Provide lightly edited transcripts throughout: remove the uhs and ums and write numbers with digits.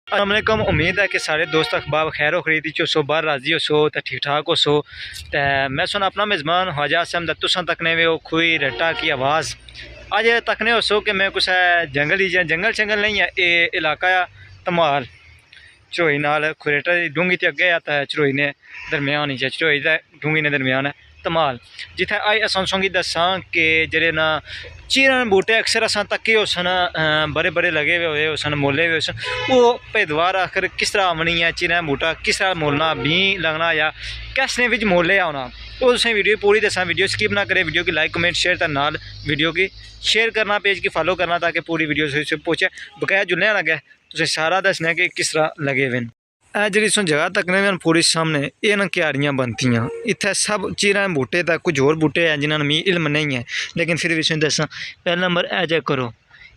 अस्सलामुअलैकुम। उम्मीद है कि सारे दोस्त अखबार खैर व खरीदी चो बाहर राजी हो सो तो ठीक ठाक हो सो। तो मैं सुन अपना मेज़बान ख्वाजा आसिम तुसा तकने वे खुई रट्टा की आवाज़ अज तकने हो सो कि मैं कुछ जंगल शंगल नहीं है। ये इलाका धमाल चरोई नाल खुरेटा की डूंगी तो अगे आता है, चरोई ने दरम्यान ही चरोई डूंगी ने दरम्यान है धमाल, जिथे अज असोंगी दसा कि जेडे ना चीरन बूटे अक्सर अस तके हो सन, बड़े बड़े लगे हुए हो सन, मोले हुए सन। वो भेदवार आखिर किस तरह आमनी है, चीरन बूटा किस तरह मोलना, भी लगना या कैसने बिच मोले आना, वो तुसें वीडियो पूरी दसा। वीडियो स्किप ना करे, वीडियो की लाइक कमेंट शेयर तो नाल वीडियो की शेयर करना, पेज की फॉलो करना ताकि पूरी वीडियो से पहुँचे। बकाया जुल्ले लगे तुसें सारा दसना कि किस तरह लगे हुए हैं। जी जगह तकने में पूरी सामने ये ना क्यारियां बनतियाँ, इतने सब चीरें बूटे तक कुछ होर बूटे हैं जिन्होंने मी इल्म नहीं है, लेकिन फिर भी तुसें दसा। पहला नंबर ए चेक करो,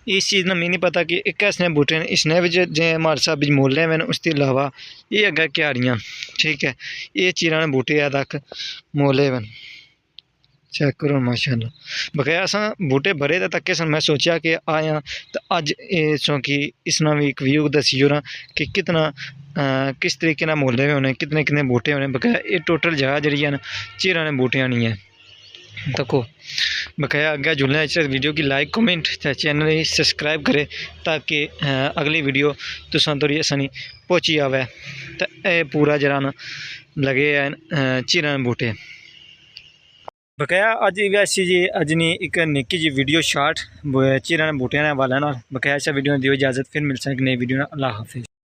इस चीज़ का मी नहीं पता कि कैसने बूटे हैं, इसने जे हमारे साहब मोले में उसके अलावा ये अगर क्यारियां, ठीक है, ये चीरा बूटे तक मोले में चेक करो माशाल्लाह। बकाया अस बूटे भरे तो तके सन, मैं सोचा कि आया तो अज कि इसना भी एक व्यू दसी ओरा कि कितना किस तरीके ना मोले हुए होने, कितने कितने बूटे होने। बकाया ये टोटल जगह जी है चीरा ने बूटियाँ नहीं है तको। बकाया अगर जुलने वीडियो की लाइक कमेंट चैनल ही सब्सक्राइब करे ताकि अगली वीडियो तुसां तोड़ी असानी पहुँची आवे। तो यह पूरा जरा ना लगे हैं चीरा बूटे। बकाया अज वैसी जी अज नहीं एक निक्की जी वीडियो शार्ट चीरा बूटिया वाले। बकाया ऐसा वीडियो दियो इजाज़त, फिर मिलता है एक नई वीडियो। अल्लाह हाफिज़।